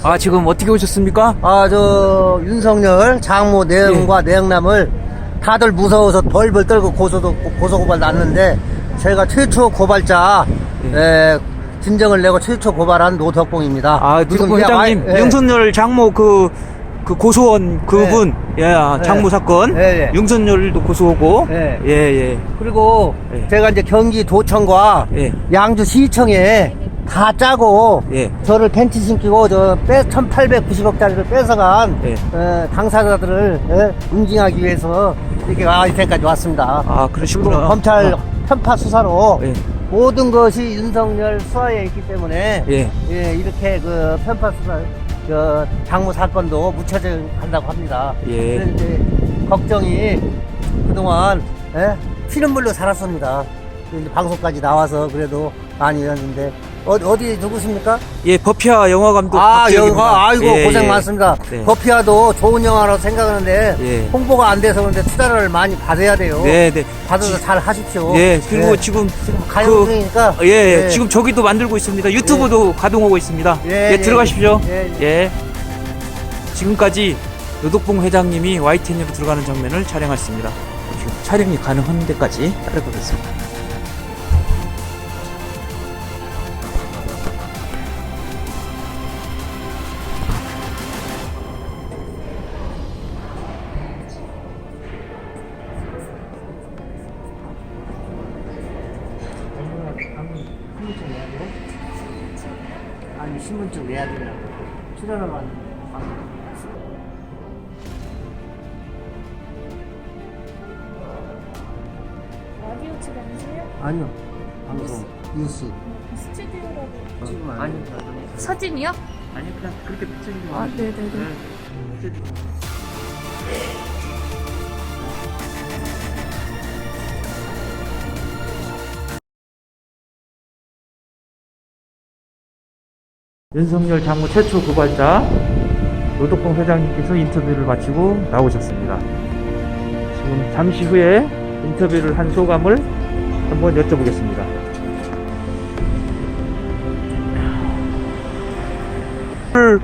아, 지금 어떻게 오셨습니까? 저 윤석열 장모 내영과 내영남을 다들 무서워서 벌벌 떨고 고소고발 났는데 저희가 최초 고발자 진정을 내고 최초 고발한 노덕봉입니다. 아, 노덕봉 회장님, 윤석열 장모 그 고소원 그분, 장모 사건, 윤석열도 고소하고, 그리고 제가 이제 경기도청과 양주시청에 다 짜고 저를 팬티 신기고 1890억짜리를 뺏어간 당사자들을 응징하기 위해서 이렇게 이때까지 왔습니다. 아, 그러시구나. 검찰 편파 수사로 모든 것이 윤석열 수하에 있기 때문에 이렇게 그 편파 수사 장모 사건도 무차별 한다고 합니다. 그런데 걱정이 그동안 피눈물로 살았습니다. 방송까지 나와서 그래도 많이 했는데 어디 누구십니까? 버피아 영화 감독. 영화. 아이고 고생 많습니다. 버피아도 좋은 영화라고 생각하는데 홍보가 안 돼서 그런데 투자를 많이 받아야 돼요. 받아서 잘 하십시오. 그리고 지금 가요 중이니까 지금 저기도 만들고 있습니다. 유튜브도 가동하고 있습니다. 들어가십시오. 지금까지 노덕봉 회장님이 YTN으로 들어가는 장면을 촬영했습니다. 지금 촬영이 가능한 데까지 따라가겠습니다. 아니 신분증 내야 되더라고. 출연을 하는 라디오 출연이세요? 아니요. 방송 뉴스. 스튜디오라고. 지금 아니요. 사진이요? 아니, 그냥 그렇게 비춰주는 거. 네네네. 윤석열 장모 최초 고발자 노덕봉 회장님께서 인터뷰를 마치고 나오셨습니다. 지금 잠시 후에 인터뷰를 한 소감을 한번 여쭤보겠습니다. 오늘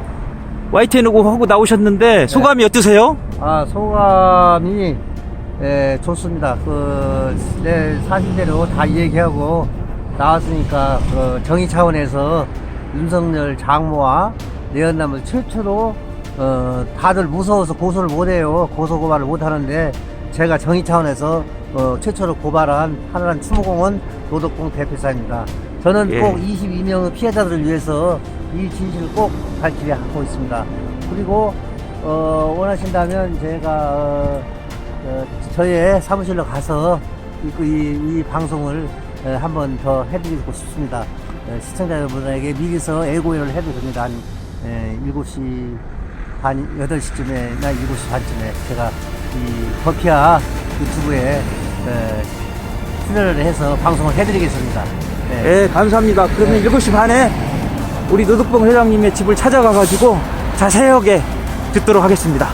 YTN하고 하고 나오셨는데 소감이 어떠세요? 소감이 좋습니다. 내 사실대로 다 얘기하고 나왔으니까 정의 차원에서 윤석열 장모와 내연남을 최초로 다들 무서워서 고소를 못해요. 고소고발을 못하는데 제가 정의 차원에서 최초로 고발한 하나란 추모공원 노덕봉 대표사입니다. 저는 꼭 22명의 피해자들을 위해서 이 진실을 꼭 밝히려 하고 있습니다. 그리고 원하신다면 제가 저의 사무실로 가서 이 방송을 한 번 더 해드리고 싶습니다. 시청자 여러분에게 미리서 애고를 해도 됩니다. 한 7시 반, 8시쯤에나 7시 반쯤에 제가 이 버피아 유튜브에 출연을 해서 방송을 해드리겠습니다. 감사합니다. 그러면 7시 반에 우리 노덕봉 회장님의 집을 찾아가가지고 자세하게 듣도록 하겠습니다.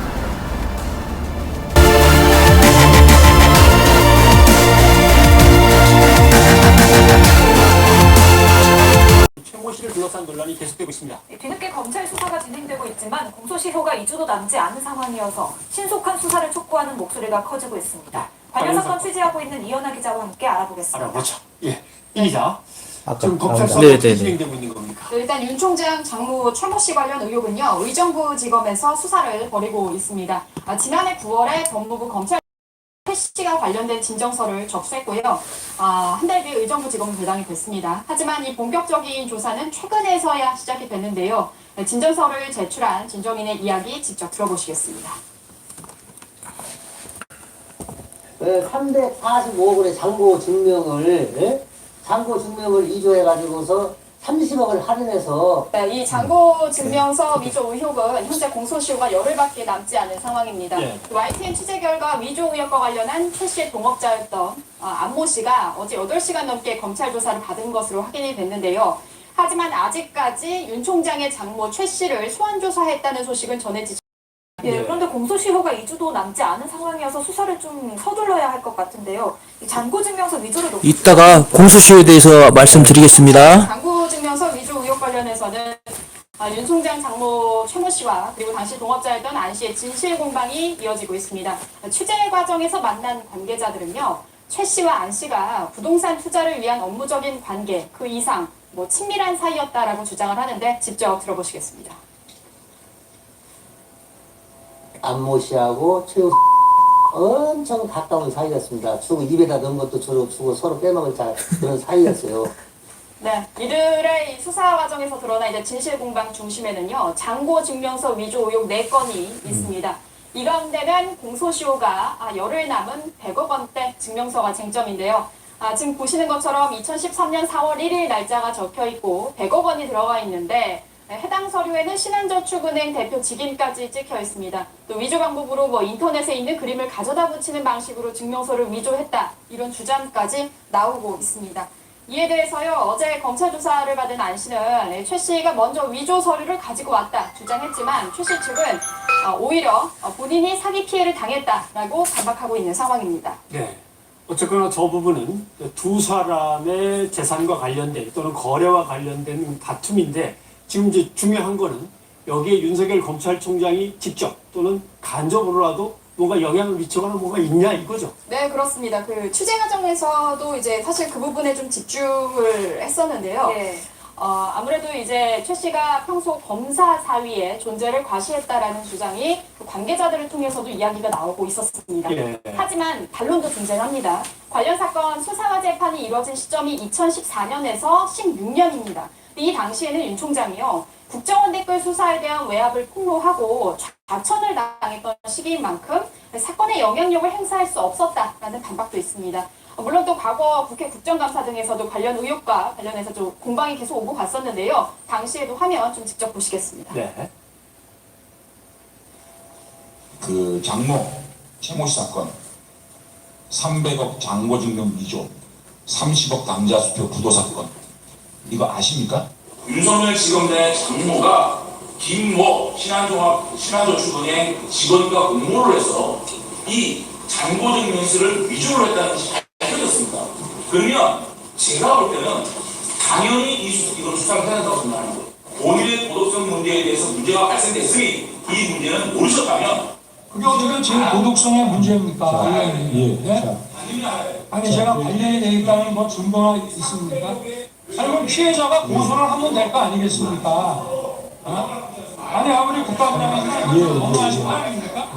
최모 씨를 둘러싼 논란이 계속되고 있습니다. 뒤늦게 검찰 수사가 진행되고 있지만 공소시효가 2주도 남지 않은 상황이어서 신속한 수사를 촉구하는 목소리가 커지고 있습니다. 관련 사건 취재하고 있는 이현아 기자와 함께 알아보겠습니다. 알아보죠. 이 기자. 지금 검찰 수사가 어떻게 진행되고 있는 겁니까? 일단 윤 총장 장모 최모 씨 관련 의혹은요, 의정부지검에서 수사를 벌이고 있습니다. 지난해 9월에 법무부 검찰 최 씨가 관련된 진정서를 접수했고요. 한 달 뒤에 의정부지검 배당이 됐습니다. 하지만 이 본격적인 조사는 최근에서야 시작이 됐는데요. 진정서를 제출한 진정인의 이야기 직접 들어보시겠습니다. 345억 원의 잔고 증명을 위조해가지고서 30억을 할인해서 이 잔고 증명서 위조 의혹은 현재 공소시효가 열흘밖에 남지 않은 상황입니다. YTN 취재 결과 위조 의혹과 관련한 최 씨의 동업자였던 안모 씨가 어제 8시간 넘게 검찰 조사를 받은 것으로 확인이 됐는데요. 하지만 아직까지 윤 총장의 장모 최 씨를 소환 조사했다는 소식은 전해지지 그런데 공소시효가 2주도 남지 않은 상황이어서 수사를 좀 서둘러야 할 것 같은데요. 이 잔고증명서 위조를 이따가 공소시효에 대해서 말씀드리겠습니다. 잔고증명서 위조 의혹 관련해서는 윤 총장 장모 최모 씨와 그리고 당시 동업자였던 안 씨의 진실 공방이 이어지고 있습니다. 취재 과정에서 만난 관계자들은요, 최 씨와 안 씨가 부동산 투자를 위한 업무적인 관계, 그 이상 친밀한 사이였다라고 주장을 하는데 직접 들어보시겠습니다. 안모 씨하고 최우 엄청 가까운 사이였습니다. 주고 입에다 넣은 것도 주고 서로 빼먹을 그런 사이였어요. 네, 이들의 이 수사 과정에서 드러난 이제 진실 공방 중심에는요, 장고 증명서 위조 의혹 4건이 있습니다. 이 가운데는 공소시효가 열흘 남은 100억 원대 증명서가 쟁점인데요. 지금 보시는 것처럼 2013년 4월 1일 날짜가 적혀 있고 100억 원이 들어가 있는데 해당 서류에는 신한저축은행 대표 직인까지 찍혀 있습니다. 또 위조 방법으로 인터넷에 있는 그림을 가져다 붙이는 방식으로 증명서를 위조했다, 이런 주장까지 나오고 있습니다. 이에 대해서요, 어제 검찰 조사를 받은 안 씨는 최 씨가 먼저 위조 서류를 가지고 왔다 주장했지만 최 씨 측은 오히려 본인이 사기 피해를 당했다라고 반박하고 있는 상황입니다. 네. 어쨌거나 저 부분은 두 사람의 재산과 관련된 또는 거래와 관련된 다툼인데, 지금 이제 중요한 거는 여기에 윤석열 검찰총장이 직접 또는 간접으로라도 뭔가 영향을 미치거나 뭐가 있냐 이거죠. 네, 그렇습니다. 그 취재 과정에서도 이제 사실 그 부분에 좀 집중을 했었는데요. 네. 아무래도 이제 최 씨가 평소 검사 사위의 존재를 과시했다라는 주장이 관계자들을 통해서도 이야기가 나오고 있었습니다. 예. 하지만 반론도 존재합니다. 관련 사건 수사와 재판이 이뤄진 시점이 2014년에서 16년입니다. 이 당시에는 윤 총장이요, 국정원 댓글 수사에 대한 외압을 폭로하고 좌천을 당했던 시기인 만큼 사건의 영향력을 행사할 수 없었다라는 반박도 있습니다. 물론 또 과거 국회 국정감사 등에서도 관련 의혹과 관련해서 좀 공방이 계속 오고 갔었는데요. 당시에도 화면 좀 직접 보시겠습니다. 네. 그 장모 최모 씨 사건, 300억 장고 증명 위조, 30억 남자수표 부도 사건, 이거 아십니까? 윤석열 지검 내 장모가 김모 신한저축은행 직원과 공모를 해서 이 장고 증명서를 위조를 했다는 것이 밝혀졌습니다. 그러면 제가 볼 때는 당연히 이걸 수사를 해야 된다고 생각하는 거예요. 본인의 도덕성 문제에 대해서 문제가 발생됐으니 이 문제는 모르셨다면 그게 어떻게 제 도덕성의 문제입니까? 예? 아니 제가 관련이 돼 있다는 증거가 있습니까? 아니 그럼 피해자가 고소를 하면 될 거 아니겠습니까? 아니 아무리 국가부장이 너무하신 거 아닙니까?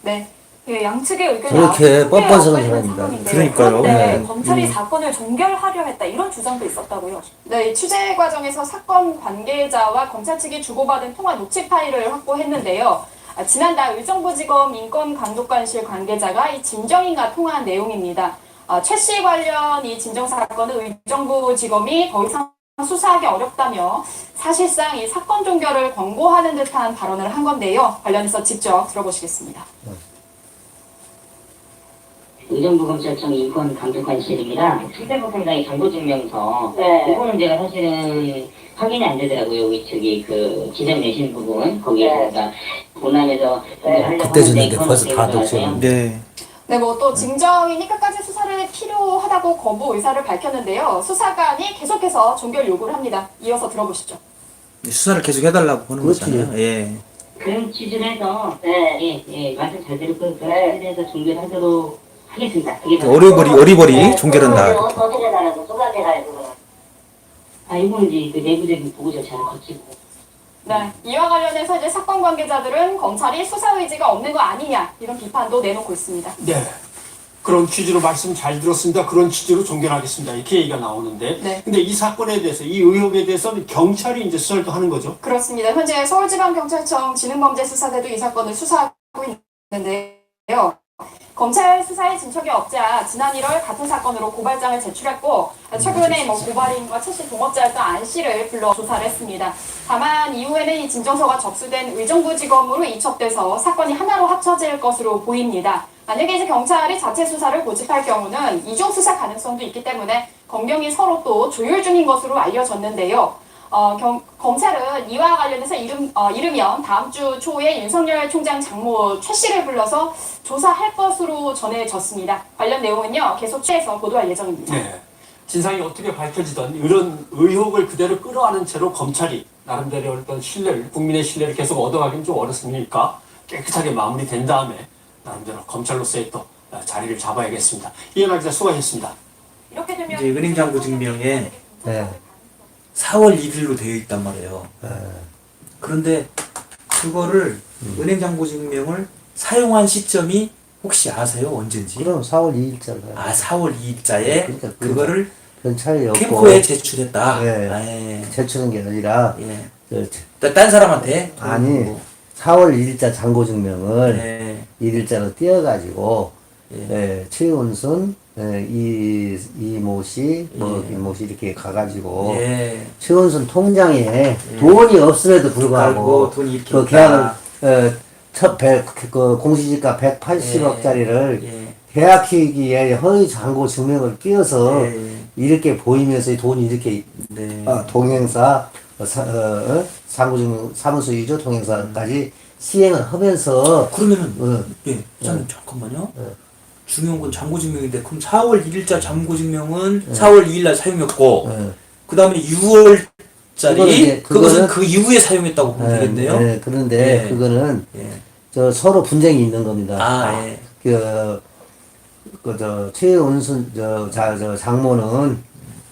네. 예, 양측의 의견이 그렇게 아주 뻔뻔스러운 엇갈리는 사람입니다. 상황인데, 그러니까요. 그런데 네. 검찰이 사건을 종결하려 했다, 이런 주장도 있었다고요. 네, 이 취재 과정에서 사건 관계자와 검찰 측이 주고받은 통화 녹취 파일을 확보했는데요. 지난달 의정부지검 인권감독관실 관계자가 이 진정인과 통화한 내용입니다. 최 씨 관련 이 진정 사건은 의정부지검이 더 이상 수사하기 어렵다며 사실상 이 사건 종결을 권고하는 듯한 발언을 한 건데요. 관련해서 직접 들어보시겠습니다. 의정부검찰청 인권감독관실입니다. 상대부상당의 정보증명서, 그거는 제가 사실은 확인이 안 되더라고요. 우리 측이 그 지점 내신 부분, 거기에 제가 본안에서 그때 줬는데 벌써 다 녹취했는데. 네. 네, 또 증정인이 끝까지 수사를 필요하다고 거부 의사를 밝혔는데요. 수사관이 계속해서 종결 요구를 합니다. 이어서 들어보시죠. 수사를 계속 해달라고 보는 그렇지. 거잖아요. 예. 그런 취지로 해서, 말씀 잘 들었고, 그런 취지로 해서 종결하도록 하겠습니다. 어리버리 종결한다. 이렇게. 어떻게 나라고 소관대 가지고. 이건 이제 그 내부적인 보고 절차를 거치고. 네, 이와 관련해서 이제 사건 관계자들은 검찰이 수사 의지가 없는 거 아니냐, 이런 비판도 내놓고 있습니다. 네. 그런 취지로 말씀 잘 들었습니다. 그런 취지로 종결하겠습니다. 이렇게 얘기가 나오는데. 네. 근데 이 사건에 대해서, 이 의혹에 대해서는 경찰이 이제 수사를 또 하는 거죠. 그렇습니다. 현재 서울지방경찰청 지능범죄수사대도 이 사건을 수사하고 있는데요. 검찰 수사에 진척이 없자 지난 1월 같은 사건으로 고발장을 제출했고, 최근에 고발인과 최 씨 동업자였던 안 씨를 불러 조사를 했습니다. 다만 이후에는 이 진정서가 접수된 의정부지검으로 이첩돼서 사건이 하나로 합쳐질 것으로 보입니다. 만약에 이제 경찰이 자체 수사를 고집할 경우는 이중 수사 가능성도 있기 때문에 검경이 서로 또 조율 중인 것으로 알려졌는데요. 검찰은 이와 관련해서 이르면 다음 주 초에 윤석열 총장 장모 최 씨를 불러서 조사할 것으로 전해졌습니다. 관련 내용은요, 계속 취해서 보도할 예정입니다. 네. 진상이 어떻게 밝혀지던 이런 의혹을 그대로 끌어안은 채로 검찰이 나름대로 어떤 신뢰를, 국민의 신뢰를 계속 얻어가기는 좀 어렵습니까? 깨끗하게 마무리된 다음에 나름대로 검찰로서의 또 자리를 잡아야겠습니다. 이현아 기자 수고하셨습니다. 이렇게 되면 이제 은행장부 증명에 네. 4월 1일로 되어 있단 말이에요. 그런데 그거를 은행장부 증명을 사용한 시점이 혹시 아세요? 언젠지? 그럼 4월 2일자로. 아, 4월 2일자에 그러니까 그거를 그런 차이 없고. 캠코에 제출했다. 예. 아, 예. 제출한 게 아니라 예. 딴 사람한테? 아니 뭐. 4월 1일자 잔고증명을 예. 1일자로 띄어가지고 예. 최은순 이모 씨, 뭐 이모 씨 이렇게 가가지고 예. 최은순 통장에 돈이 없음에도 불구하고 돈이 이렇게 그 있다. 계약을 그 공시지가 180억짜리를 예. 계약기기에 허위 잔고 증명을 띄어서 예. 이렇게 보이면서 이 돈이 이렇게 네. 동행사 상고증명 사무소 위조 동행사까지 시행을 하면서 그러면은 예. 잠깐만요. 중요한 건 잔고증명인데 그럼 4월 1일자 잔고증명은 4월 2일날 사용했고 그 다음에 6월짜리 그것은 그 이후에 사용했다고 보면 되겠네요. 네, 그런데 예. 그거는 예. 저 서로 분쟁이 있는 겁니다. 아, 예. 최은순 장모는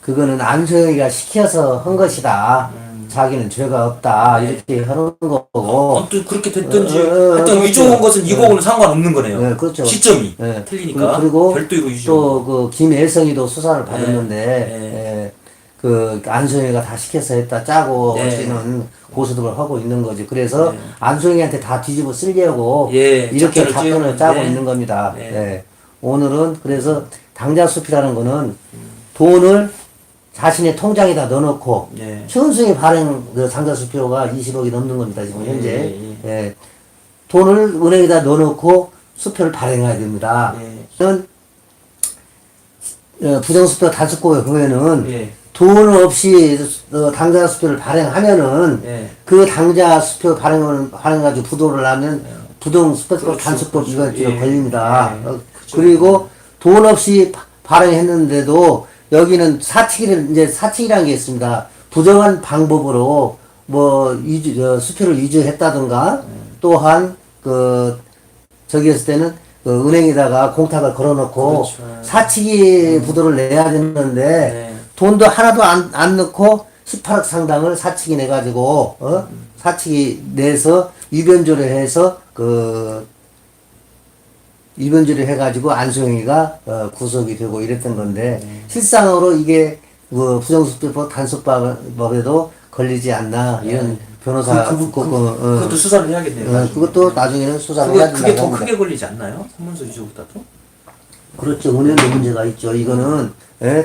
그거는 안소영이가 시켜서 한 것이다. 자기는 죄가 없다. 이렇게 하는 거고. 또 그렇게 됐든지 하여튼 위조한 것은 이거하고는 상관없는 거네요. 네, 그렇죠. 시점이 네. 틀리니까 그리고 별도로 위조. 또 그 김혜성이도 수사를 받았는데 그 안소영이가 다 시켜서 했다 짜고 어찌는 고소를 하고 있는 거지. 그래서 안소영이한테 다 뒤집어 쓰려고 이렇게 작전을 짜고 있는 겁니다. 오늘은 그래서 당자수피라는 거는 돈을 자신의 통장에다 넣어놓고 최은순이 발행 그 당자수표가 20억이 넘는 겁니다. 지금 현재 돈을 은행에다 넣어놓고 수표를 발행해야 됩니다. 부정수표 단수고에 보면은 돈 없이 당자수표를 발행하면은 그 당자수표 발행가지고 부도를 하면 부동수표법 단수법 이거 걸립니다. 그리고 돈 없이 발행했는데도 여기는 사칙이라는 게 있습니다. 부정한 방법으로 뭐 수표를 위조했다든가 또한 저기 했을 때는 은행에다가 공탁을 걸어놓고 사칙이 부도를 내야 되는데 돈도 하나도 안 넣고 18억 상당을 사칙이 내가지고 사칙이 내서 유변조를 해서 유변조를 해가지고 안소영이가 구속이 되고 이랬던 건데 실상으로 이게 부정수표법 단속법에도 걸리지 않나 이런 변호사 그것도 수사를 해야겠네요. 그것도 나중에는 수사를 해야 된다고 그게 더 합니다. 크게 걸리지 않나요? 선문서 위조보다도? 그렇죠. 은행도 문제가 있죠. 이거는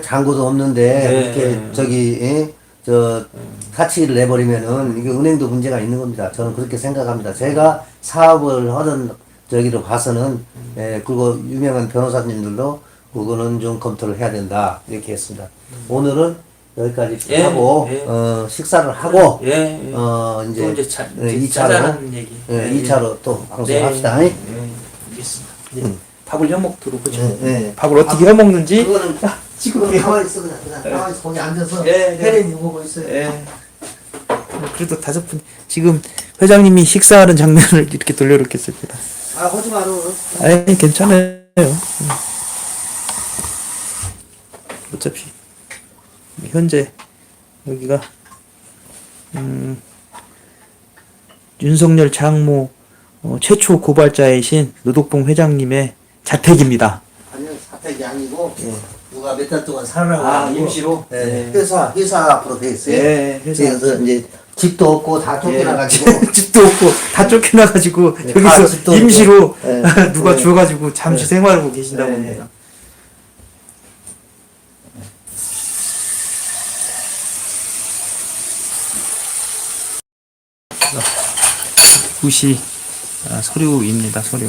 잔고도 없는데 이렇게 사치를 내버리면은 이게 은행도 문제가 있는 겁니다. 저는 그렇게 생각합니다. 제가 사업을 하던 저기로 봐서는 그리고 유명한 변호사님들도 그거는 좀 검토를 해야 된다 이렇게 했습니다. 오늘은 여기까지 하고 식사를 하고 이제 2차로 또 방송합시다. 알겠습니다. 밥을 해먹도록 하죠. 밥을 어떻게 해먹는지 그거는 지금 가만히 있어 그냥 가만히 있어 거기 앉아서 혜린이 보고 있어요. 그래도 5분 지금 회장님이 식사하는 장면을 이렇게 돌려놓겠습니다. 아 하지 마라. 아니 괜찮아요. 어차피 현재 여기가 윤석열 장모 최초 고발자이신 노덕봉 회장님의 자택입니다. 아니요 사택이 아니고 누가 몇 달 동안 살라고 하고 임시로 회사 앞으로 돼 있어요. 그래서 이제 집도 없고 다 쫓겨나가지고 집도 없고 다 쫓겨나가지고 여기서 임시로 누가 줘가지고 잠시 생활하고 계신다고 합니다. 2시 서류입니다. 서류.